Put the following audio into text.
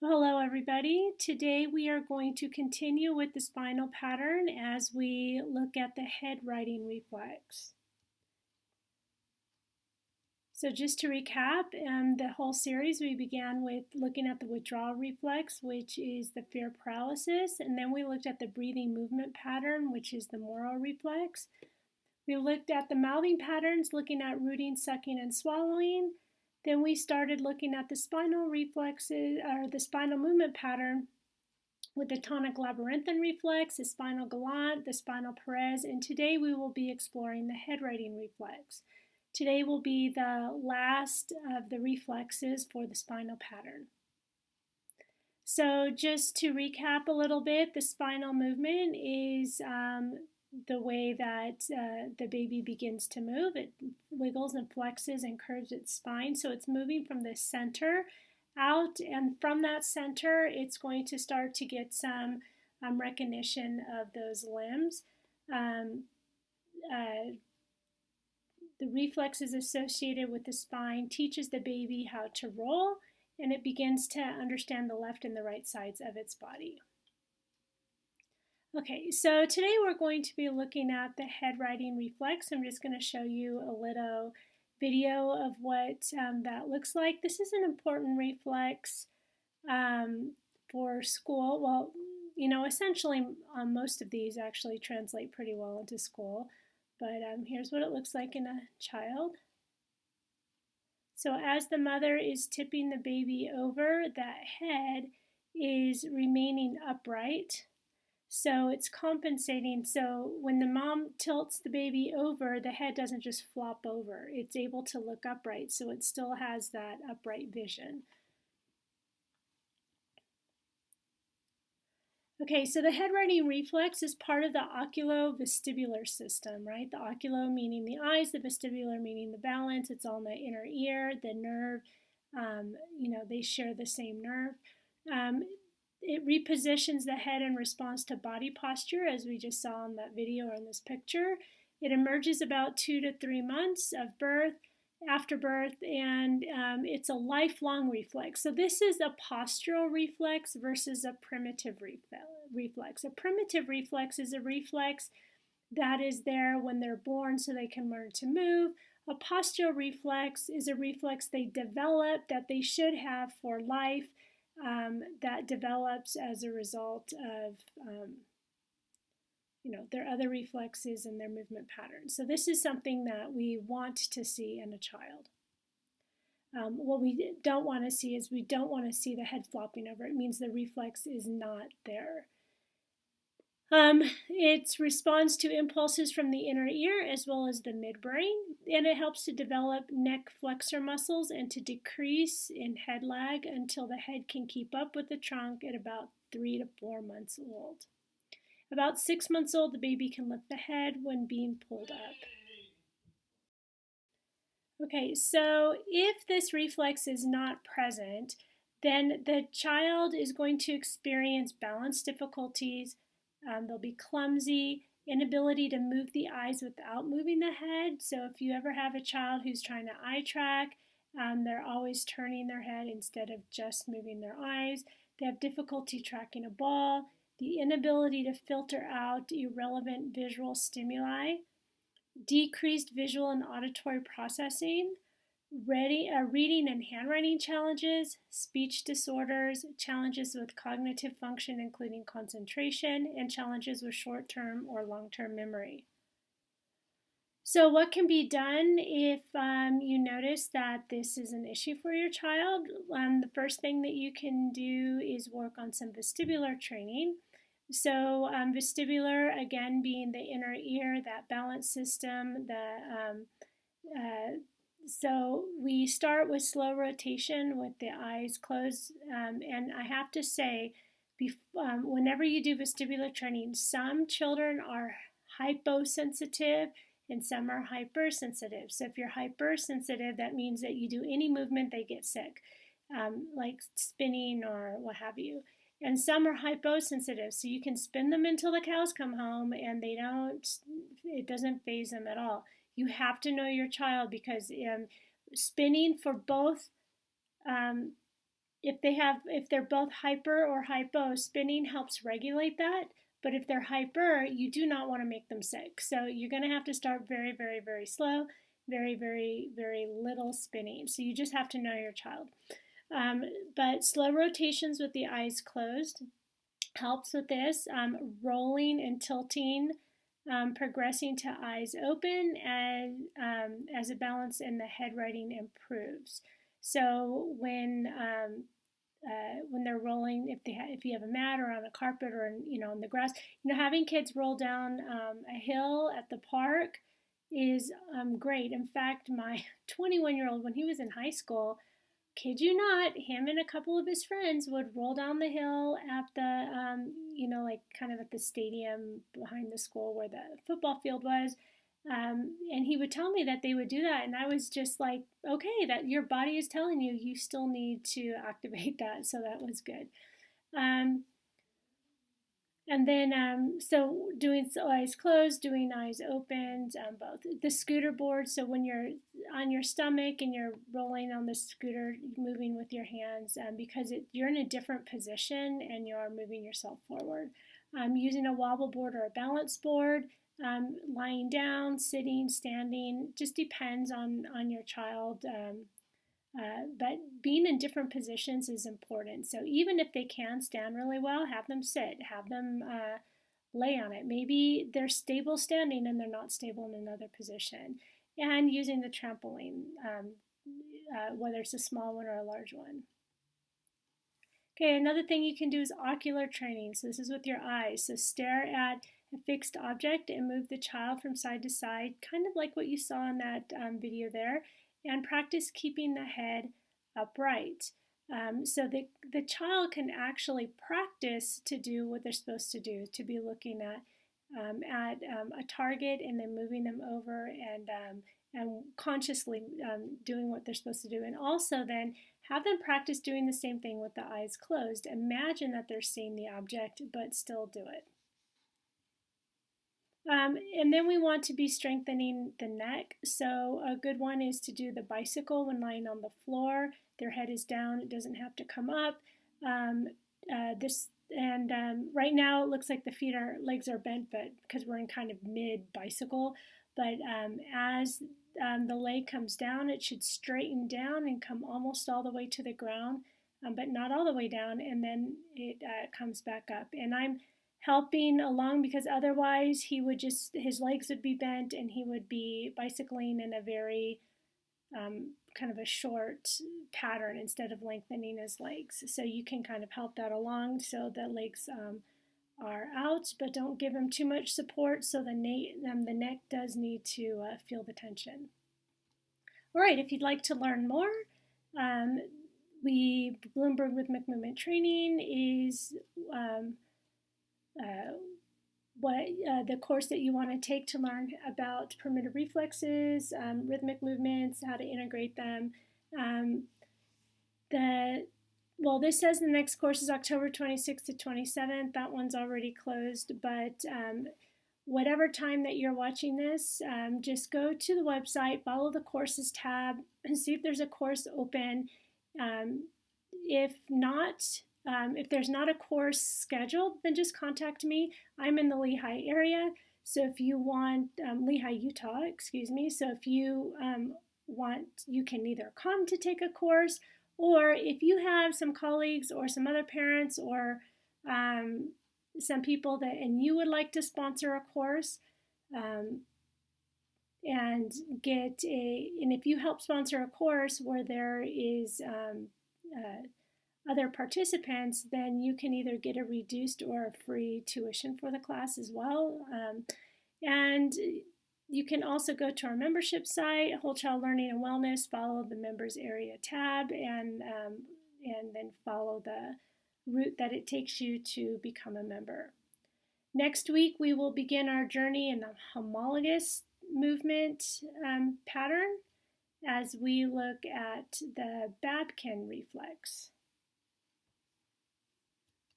Hello everybody. Today we are going to continue with the spinal pattern as we look at the head writing reflex. So just to recap, the whole series we began with looking at the withdrawal reflex, which is the fear paralysis, and then we looked at the breathing movement pattern, which is the Moro reflex. We looked at the mouthing patterns, looking at rooting, sucking, and swallowing. Then we started looking at the spinal reflexes, or the spinal movement pattern with the tonic labyrinthine reflex, the spinal galant, the spinal parese, and today we will be exploring the head writing reflex. Today will be the last of the reflexes for the spinal pattern. So just to recap a little bit, the spinal movement is the way that the baby begins to move. It wiggles and flexes and curves its spine. So it's moving from the center out, and from that center, it's going to start to get some recognition of those limbs. The reflexes associated with the spine teaches the baby how to roll, and it begins to understand the left and the right sides of its body. Okay, so today we're going to be looking at the head writing reflex. I'm just going to show you a little video of what that looks like. This is an important reflex for school. Well, you know, essentially most of these actually translate pretty well into school, but here's what it looks like in a child. So as the mother is tipping the baby over, that head is remaining upright. So it's compensating. So when the mom tilts the baby over, the head doesn't just flop over. It's able to look upright, so it still has that upright vision. Okay, so the head writing reflex is part of the oculovestibular system, right? The oculo meaning the eyes, the vestibular meaning the balance. It's all in the inner ear, the nerve. They share the same nerve. It repositions the head in response to body posture, as we just saw in that video or in this picture. It emerges about 2 to 3 months of birth, after birth, and it's a lifelong reflex. So this is a postural reflex versus a primitive reflex. A primitive reflex is a reflex that is there when they're born so they can learn to move. A postural reflex is a reflex they develop that they should have for life, that develops as a result of their other reflexes and their movement patterns. So this is something that we want to see in a child. What we don't want to see is we don't want to see the head flopping over. It means the reflex is not there. It responds to impulses from the inner ear as well as the midbrain, and it helps to develop neck flexor muscles and to decrease in head lag until the head can keep up with the trunk at about 3 to 4 months old. About 6 months old, the baby can lift the head when being pulled up. Okay, so if this reflex is not present, then the child is going to experience balance difficulties. They'll be clumsy, inability to move the eyes without moving the head. So if you ever have a child who's trying to eye track, they're always turning their head instead of just moving their eyes. They have difficulty tracking a ball, the inability to filter out irrelevant visual stimuli, decreased visual and auditory processing, reading and handwriting challenges, speech disorders, challenges with cognitive function including concentration, and challenges with short-term or long-term memory. So what can be done if you notice that this is an issue for your child? The first thing that you can do is work on some vestibular training. So vestibular, again, being the inner ear, that balance system, so we start with slow rotation with the eyes closed, and I have to say, whenever you do vestibular training, some children are hyposensitive and some are hypersensitive. So if you're hypersensitive, that means that you do any movement, they get sick, like spinning or what have you. And some are hyposensitive, so you can spin them until the cows come home and it doesn't faze them at all. You have to know your child because spinning for both if they're both hyper or hypo, spinning helps regulate that. But if they're hyper, you do not want to make them sick. So you're going to have to start very, very, very slow, very, very, very little spinning. So you just have to know your child. But slow rotations with the eyes closed helps with this. Rolling and tilting, progressing to eyes open as a balance in the Headrighting improves. So when they're rolling, if you have a mat or on a carpet or on the grass, having kids roll down a hill at the park is great. In fact, my 21-year-old, when he was in high school, kid you not, him and a couple of his friends would roll down the hill at the like kind of at the stadium behind the school where the football field was. And he would tell me that they would do that, and I was just like, okay, that your body is telling you you still need to activate that, so that was good. And then, so doing eyes closed, doing eyes opened, both. The scooter board, so when you're on your stomach and you're rolling on the scooter, moving with your hands, because you're in a different position and you're moving yourself forward. Using a wobble board or a balance board, lying down, sitting, standing, just depends on your child. But being in different positions is important. So even if they can stand really well, have them sit, have them lay on it. Maybe they're stable standing and they're not stable in another position. And using the trampoline, whether it's a small one or a large one. Okay, another thing you can do is ocular training. So this is with your eyes. So stare at a fixed object and move the child from side to side, kind of like what you saw in that video there. And practice keeping the head upright. So the child can actually practice to do what they're supposed to do, to be looking at a target and then moving them over and consciously doing what they're supposed to do. And also then have them practice doing the same thing with the eyes closed. Imagine that they're seeing the object, but still do it. And then we want to be strengthening the neck. So a good one is to do the bicycle when lying on the floor. Their head is down, it doesn't have to come up. Right now it looks like the legs are bent, but because we're in kind of mid bicycle. But as the leg comes down, it should straighten down and come almost all the way to the ground, but not all the way down, and then it comes back up. And I'm helping along because otherwise his legs would be bent and he would be bicycling in a very kind of a short pattern instead of lengthening his legs. So you can kind of help that along so the legs are out, but don't give him too much support, so the neck does need to feel the tension. All right, if you'd like to learn more, Bloomberg Rhythmic Movement Training is the course that you want to take to learn about primitive reflexes, rhythmic movements, how to integrate them. This says the next course is October 26th to 27th. That one's already closed, but whatever time that you're watching this, just go to the website, follow the courses tab, and see if there's a course open. If there's not a course scheduled, then just contact me. I'm in the Lehigh area, so if you want, Lehigh, Utah, excuse me. So if you want, you can either come to take a course, or if you have some colleagues or some other parents or some people and you would like to sponsor a course, and if you help sponsor a course where there is other participants, then you can either get a reduced or a free tuition for the class as well. And you can also go to our membership site, Whole Child Learning and Wellness, follow the members area tab, and then follow the route that it takes you to become a member. Next week, we will begin our journey in the homologous movement pattern as we look at the Babkin reflex.